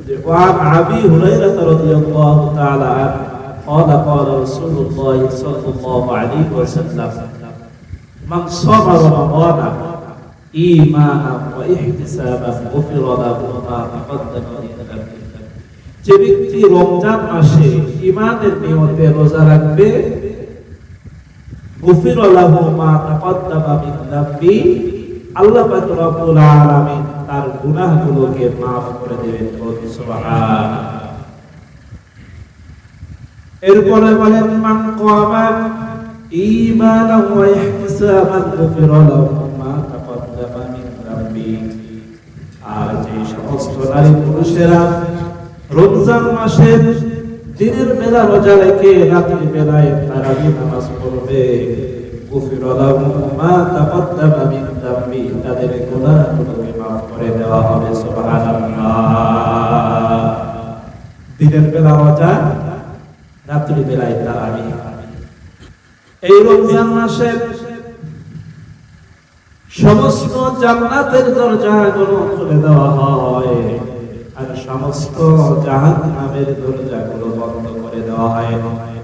وعن أبي هريرة رضي الله تعالى عنه قال قال رسول الله صلى الله عليه وسلم من صام رمضان إيمانا واحتسابا غفر له ما تقدم من ذنبه যে ব্যক্তি রমজান মাসে ঈমানের নিয়তে রোজা রাখবে গুফির লাহু মা তাকদ্দামা মিন যামবি আল্লাহ পাক রব্বুল আলামিন তার গুনাহগুলোকে maaf করে দেবেন। সুবহানাল্লাহ। এরপরে বলেন মান কামা ঈমানান ওয়া ইহতিসাবান গুফির লাহু মা তাকদ্দামা মিন যামবি। আর যে সমস্ত নারী পুরুষেরা রমজান মাসে দিনের বেলা রোজা রেখে রাতের বেলায় তারাবি নামাজ পড়বে গুফির লাহু মা তাকদ্দামা মিন যামবি তাদের গুনাহগুলোকে maaf করে দেওয়া হবে। সুবহানাল্লাহ। দিনের বেলা রোজা রাতের বেলায় তারাবি। এই রমজান মাসে সমস্ত জান্নাতের দরজাগুলো খুলে দেওয়া হয় আর সমস্ত জাহান্নামের দরজাগুলো বন্ধ করে দেওয়া হয়।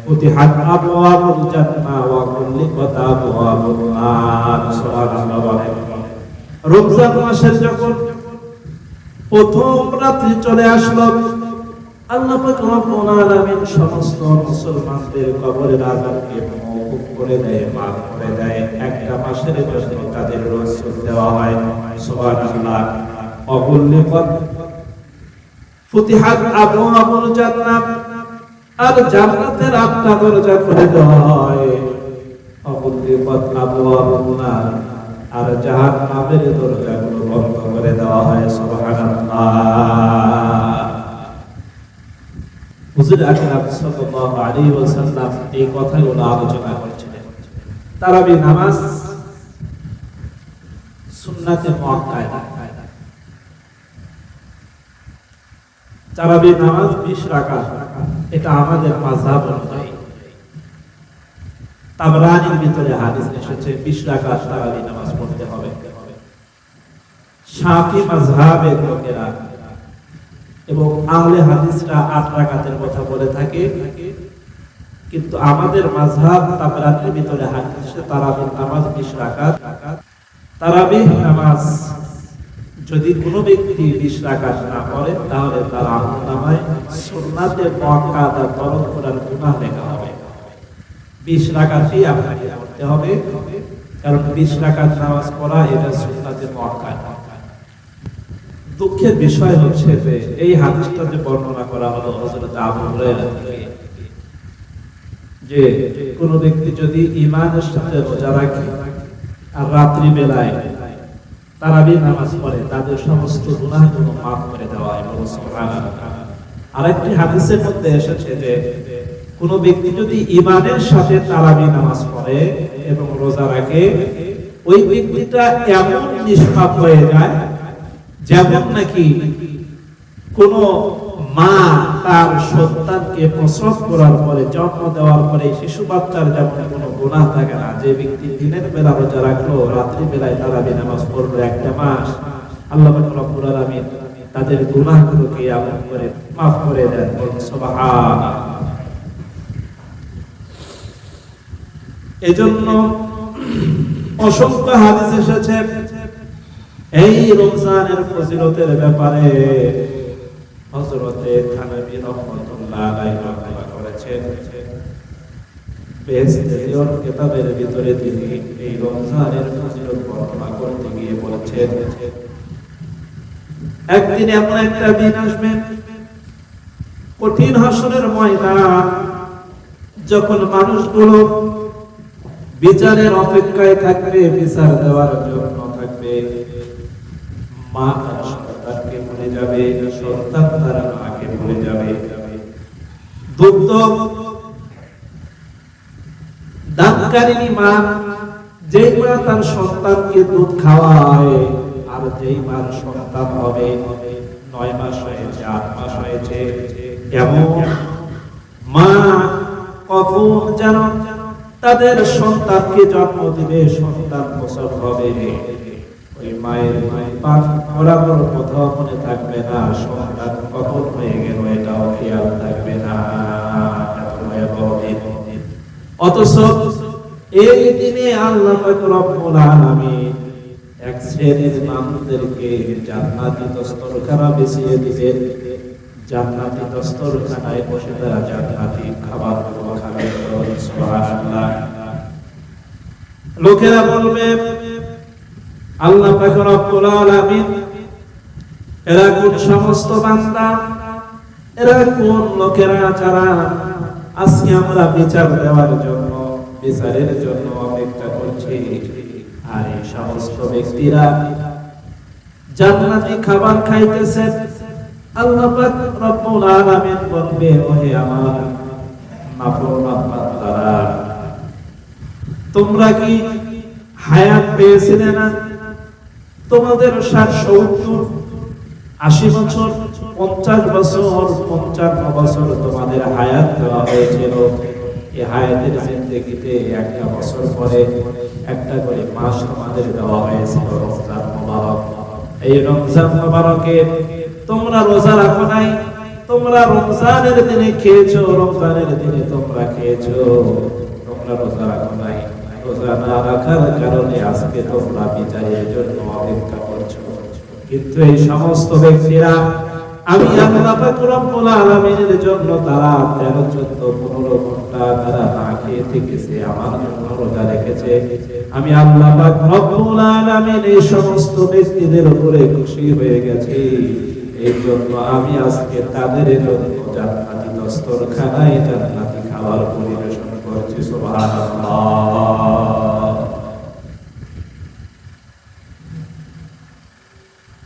ফুতিহাত আবওয়াবুল জান্নাহ ওয়া গুলিকাত আবওয়াবুন নার। সুবহানাল্লাহ। রমজান মাসের যখন প্রথম রাত্রি চলে আসলো আল্লাহ পাক রব্বুল আলামিন সমস্ত মুসলমানদের কবরের আযাবকে মওকুফ করে দেয়, maaf করে দেয়। একটা মাসের জন্য তাদের রসুল দেওয়া হয়। সুবহানাল্লাহ। অগুলিকাত ফুতিহাত আবওয়াবুল জান্নাহ আর জান্নাতের আটটা দরজা খুলে দেওয়া হয়। অগুলিকাত আবওয়াবুন নার আর জাহান্নামের দরজাগুলো বন্ধ করে দেওয়া হয়। সুবহানাল্লাহ। হুজুর আকরাম সাল্লাল্লাহু আলাইহি ওয়াসাল্লাম এই কথাগুলো আলোচনা করেছিলেন। তারাবি নামাজ সুন্নাতে মুআক্কাদা। তারাবি নামাজ 20 রাকাত, এটা আমাদের মাযহাব অনুযায়ী। তাবরানীর ভিতরে হাদিস এসেছে 20 রাকাত তারাবি নামাজ পড়তে হবে। শাফি মাযহাবের লোকেরা এবং আহলে হাদিসরা 8 রাকাতের কথা বলে থাকে, কিন্তু আমাদের মাযহাব তাবরানীর ভিতরে হাদিসে তারাবি নামাজ 20 রাকাত। তারাবি নামাজ যদি কোনো ব্যক্তি 20 রাকাত না পড়ে তাহলে তার আমলনামায় সুন্নাতে মুআক্কাদা তরক করার গুনাহ লেখা হবে। 20 রাকাতই আপনাকে পড়তে হবে, কারণ 20 রাকাত নামাজ পড়া এটা সুন্নাতে মুআক্কাদা। দুঃখের বিষয় হচ্ছে যে এই হাদিসটা যে বর্ণনা করা হলো হযরত আবু হুরায়রা থেকে, যে কোন ব্যক্তি যদি ঈমানের সাথে রোজা রাখে আর রাত্রি বেলায় তারাবি নামাজ পড়ে তাদের সমস্ত গুনাহগুলো maaf করে দেওয়া হয়। সুবহানাল্লাহ। আরেকটি হাদিসের মধ্যে এসেছে যে কোন ব্যক্তি যদি ঈমানের সাথে তারাবি নামাজ পড়ে এবং রোজা রাখে ওই ব্যক্তিটা এমন নিষ্পাপ হয়ে যায় যেমন নাকি কোন মা তার সন্তানকে প্রসব করার পরে জন্ম দেওয়ার পরে শিশু বাচ্চার যেমন কোনো গুনাহ থাকে না। যে ব্যক্তি দিনের বেলা রোজা রাখলো রাত্রি বেলায় তারাবি নামাজ পড়লো একটা মাস, আল্লাহ পাক রব্বুল আলামিন তাদের গুনাহগুলোকে আমল করে maaf করে দেন। সুবহানাল্লাহ। এজন্য অসংখ্য হাদিস এসেছে এই রমজানের ফজিলতের ব্যাপারে। হযরতে থানবী রাহমাতুল্লাহ আলাইহি বর্ণনা করেছেন, বেহেশতের কিতাবের ভিতরে তিনি এই রমজানের ফজিলত বর্ণনা করতে গিয়ে বলেছেন, একদিন এমন একটা দিন আসবে কঠিন হাসরের ময়দান, যখন মানুষগুলো বিচারের অপেক্ষায় থাকবে, বিচার দেওয়ার জন্য থাকবে। মা তার সন্তানকে ভুলে যাবে, সন্তান তার মাকে ভুলে যাবে। দুগ্ধ দানকারিনী মা, যেই মা তার সন্তানকে দুধ খাওয়ায় আর যেই মার সন্তান হবে 9 মাস হয়েছে 8 মাস হয়েছে, এমন মা কখন যেন তাদের সন্তানকে জন্ম দিবে, সন্তান প্রসব হবে, ওই মায়ের পাক বরাবর কোথাও মনে থাকবে না সন্তান কখন অথচ এই দিনে আল্লাহ পাক রব্বুল আলামিন এক শ্রেণীর মানুষদেরকে জান্নাতি দস্তরখানা বিছিয়ে দিবেন। জান্নাতি দস্তরখানায় বসে তারা জান্নাতি খাবারগুলো খাবে। সুবহানাল্লাহ। লোকেরা বলবে, আল্লাহ পাক রব্বুল আলামিন এরা কোন সমস্ত বান্দা, এরা কোন লোকেরা যারা আজকে আমরা বিচার দেওয়ার জন্য, বিচারের জন্য অপেক্ষা করছি, আর এই সমস্ত ব্যক্তিরা জান্নাতি খাবার খাইতেছে। আল্লাহ পাক রব্বুল আলামিন বলবে, ওহে আমার নাফরমান বান্দারা, তোমরা কি হায়াত পেয়েছিলে না? তোমাদের 60, 70, 80 বছর, 50 বছর, 55 বছর তোমাদের হায়াত দেওয়া হয়েছিল। এই হায়াতের জিন্দেগিতে একটা বছর পরে একটা করে মাস তোমাদের দেওয়া হয়েছিল, রমজান মুবারক। এই রমজান মুবারকে তোমরা রোজা রাখো নাই, তোমরা রমজানের দিনে খেয়েছো, রমজানের দিনে তোমরা খেয়েছো, তোমরা রোজা রাখো নাই। রোজা না রাখার কারণে আজকে তোমরা বিচারের জন্য অপেক্ষা করছো। কিন্তু এই সমস্ত ব্যক্তিরা আমি আল্লাহ পাক রব্বুল আলামিনের জন্য তারা 13, 14, 15 ঘন্টা তারা না খেয়ে থেকেছে, আমার জন্য রোজা রেখেছে। আমি আল্লাহ পাক রব্বুল আলামিন এই সমস্ত ব্যক্তিদের উপরে খুশি হয়ে গেছি। এই জন্য আমি আজকে তাদের জন্য জান্নাতি দস্তরখানায় জান্নাতি খাবার পরিবেশন করছি। সুবহানাল্লাহ।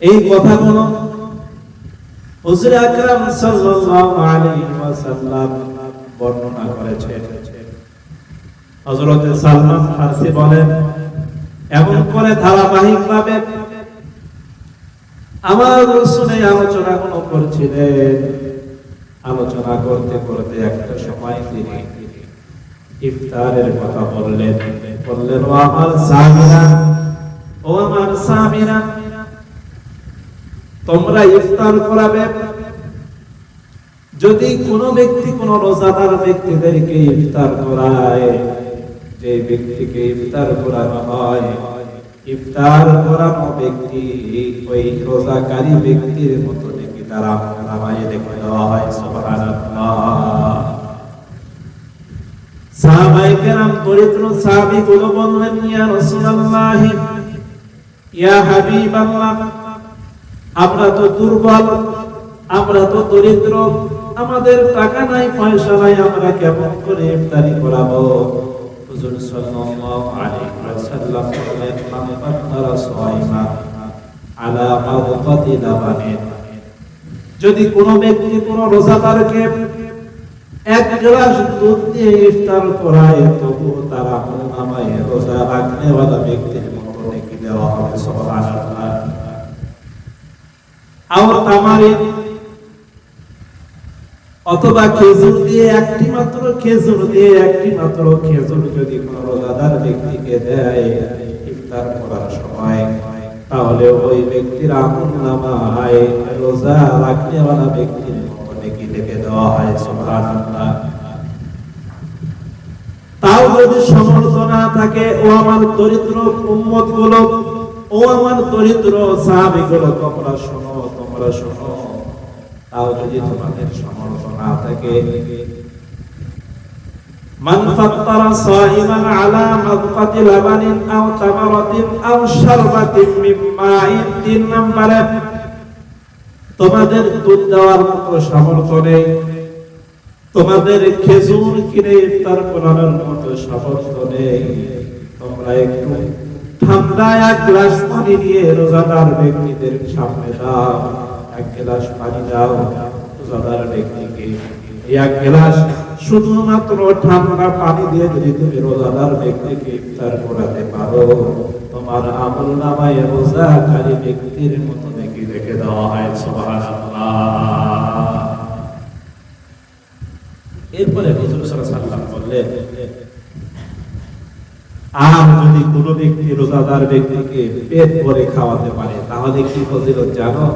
এই কথাগুলো হুজুর আকরাম সাল্লাল্লাহু আলাইহি ওয়াসাল্লাম বর্ণনা করেছেন। হযরত সালমান ফারসি বলেন, এমন করে ধারাবাহিকভাবে আমার রাসূলের আলোচনাগুলো করছিলেন। আলোচনা করতে করতে একটা সময় তিনি ইফতারের কথা বললেন। বললেন, ও আমার সাহাবীরা, ও আমার সাহাবীরা, তোমরা ইফতার করাবে। যদি কোনো ব্যক্তি কোন রোজাদার ব্যক্তিদেরকে ইফতার করায়, যে ব্যক্তিকে ইফতার করানো হয়, ইফতার করানো ব্যক্তি ওই রোজাকারী ব্যক্তির মতো নাকি তারা নামায় দেখে দেওয়া হয়। সুবহানাল্লাহ। সাহাবায়ে কেরাম দরিদ্র সাহাবীগুলো বললেন, ইয়া রাসূলুল্লাহ, ইয়া হাবিবাল্লাহ, আমরা তো দুর্বল, আমরা তো দরিদ্র, আমাদের টাকা নাই, পয়সা নাই, আমরা কেমন করে ইফতারি করাবো? হুজুর সাল্লাল্লাহু আলাইহি ওয়াসাল্লাম বললেন, মান ফাতারা সাইমান আলা মাদকাতি লাবানিন, যদি কোনো ব্যক্তি কোনো রোজাদারকে এক গ্লাস দুধ দিয়ে ইফতার করায়, তবুও তার আমলনামায় রোজা রাখনেওয়ালা ব্যক্তির মতো নেকি দেওয়া হবে। সুবহানাল্লাহ। আর তামারিন অথবা খেজুর দিয়ে একটি মাত্র খেজুর যদি কোনো রোজাদার ব্যক্তিকে দেয় ইফতার করার সময়, তাহলে ওই ব্যক্তির আমলনামায় রোজা রাখনেওয়ালা ব্যক্তির মতো নেকি লিখে দেওয়া হয়। সুবহানাল্লাহ। তাও যদি সামর্থ্য না থাকে, ও আমার দরিদ্র উম্মতগুলো, ও আমার দরিদ্র সাহাবীগুলো, তোমরা শোনো, তাও যদি তোমাদের সামর্থ্য না থাকে, মান ফাত্তারা সাইমান আলা মাদকাতি লাবানিন আও তামারাতিন আও শারবাতিন মিম্মাইন, 3 নম্বরে তোমাদের দুধ দেওয়ার মতো সামর্থ্য নেই, তোমাদের খেজুর কিনে ইফতার করানোর মতো সামর্থ্য নেই, তোমরা একটু ঠান্ডা এক গ্লাস পানি নিয়ে রোজাদার ব্যক্তিদের সামনে দাও। এক গ্লাস পানি দাও রোজাদার ব্যক্তিকে। এক গ্লাস শুধুমাত্র ঠান্ডা পানি দিয়ে যদি তুমি রোজাদার ব্যক্তিকে ইফতার করাতে পারো, তোমার আমলনামায় রোজাকারী ব্যক্তির মতো নেকি লিখে দেওয়া হয়। সুবহানাল্লাহ। এরপরে হুজুর সাল্লাল্লাহু আলাইহি ওয়াসাল্লাম বললেন, আর যদি কোনো ব্যক্তি রোজাদার ব্যক্তিকে পেট ভরে খাওয়াতে পারে, তাহলে কি ফজিলত জানো?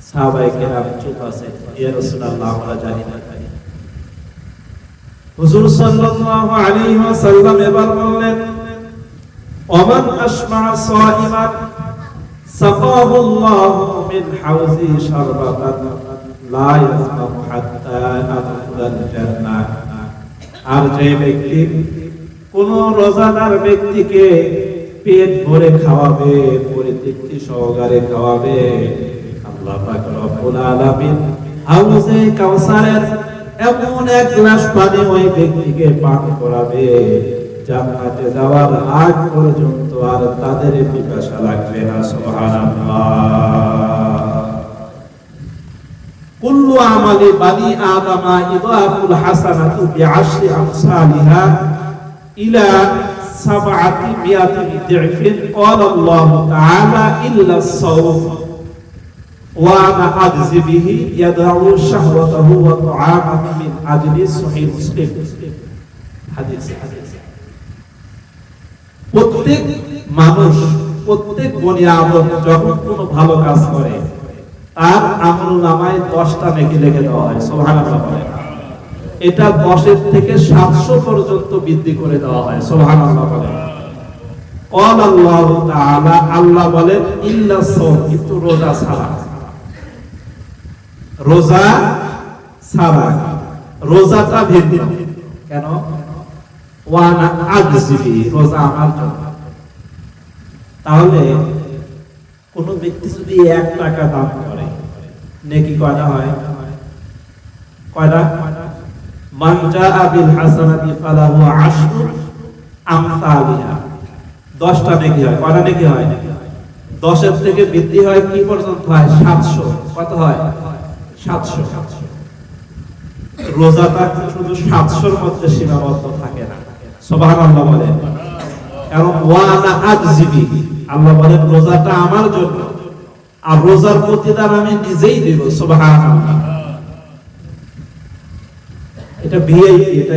সাহাবায়ে কেরাম চুপ আছে, ইয়া রাসূলুল্লাহ, আমরা জানি না। হুজুর সাল্লাল্লাহু আলাইহি ওয়াসাল্লাম এবার বললেন, ওমান আশমা সাইমান সাকাহু আল্লাহু মিন হাউজি শারবাতান লা ইয়াসমাহু হাত্তা আদখালাল জান্নাহ। আর যে ব্যক্তি কোন রোজাদার ব্যক্তিকে পেট ভরে খাওয়াবে, পরিতৃপ্তি সহকারে খাওয়াবে, আল্লাহ পাক রব্বুল আলামিন হাউজে কাউসারের এমন এক গ্লাস পানি ওই ব্যক্তিকে পান করাবে, জান্নাতে যাওয়ার আগ পর্যন্ত আর তাদের পিপাসা লাগবে না। সুবহানাল্লাহ। কুল্লু আমালি বানি আদামা ইদাফুল হাসানাতু বিআশরি আমসালিহা ইলা সাবআতি মিয়াতি দি'ফিন ক্বালা আল্লাহু তাআলা ইল্লা আস-সাওম ওয়া আনা আজজি বিহি ইয়াদউ শাহওয়াতাহু ওয়া তুআমাহু মিন আজলি সহিহ মুসলিম। হাদিস। প্রত্যেক মানুষ, প্রত্যেক বনি আদম যখন কোনো ভালো কাজ করে তার আমলনামায় 10টা নেকি লিখে দেওয়া হয়। সুবহানাল্লাহ। এটা 10 থেকে 700 পর্যন্ত বৃদ্ধি করে দেওয়া হয়। সুবহানাল্লাহ। ক্বালা আল্লাহু তাআলা, আল্লাহ বলেন ইল্লা সাওম, কিন্তু রোজা ছাড়া। রোজা ছাড়া, রোজাটা ভিন্ন। কেন? ওয়া আনা আজজি, রোজা আমার জন্য। তাহলে কোন ব্যক্তি যদি 1 টাকা দান করে নেকি কয়টা হয়? কয়টা? মান জাআ বিল হাসানাতি ফালাহু আশরু আমসালিহা, 10টা নেকি হয়। কয়টা নেকি হয়? 10 এর থেকে বৃদ্ধি হয় কি পর্যন্ত হয়? 700। কত হয়? 700। রোজাটা শুধু 700 এর মধ্যে সীমাবদ্ধ থাকে না। সুবহানাল্লাহ বলেন। কারণ ওয়া আনা আজজি বিহি, আল্লাহ বলেন রোজাটা আমার জন্য, আর রোজার প্রতিদান আমি নিজেই দেব। সুবহানাল্লাহ। এটা ভিআইপি, এটা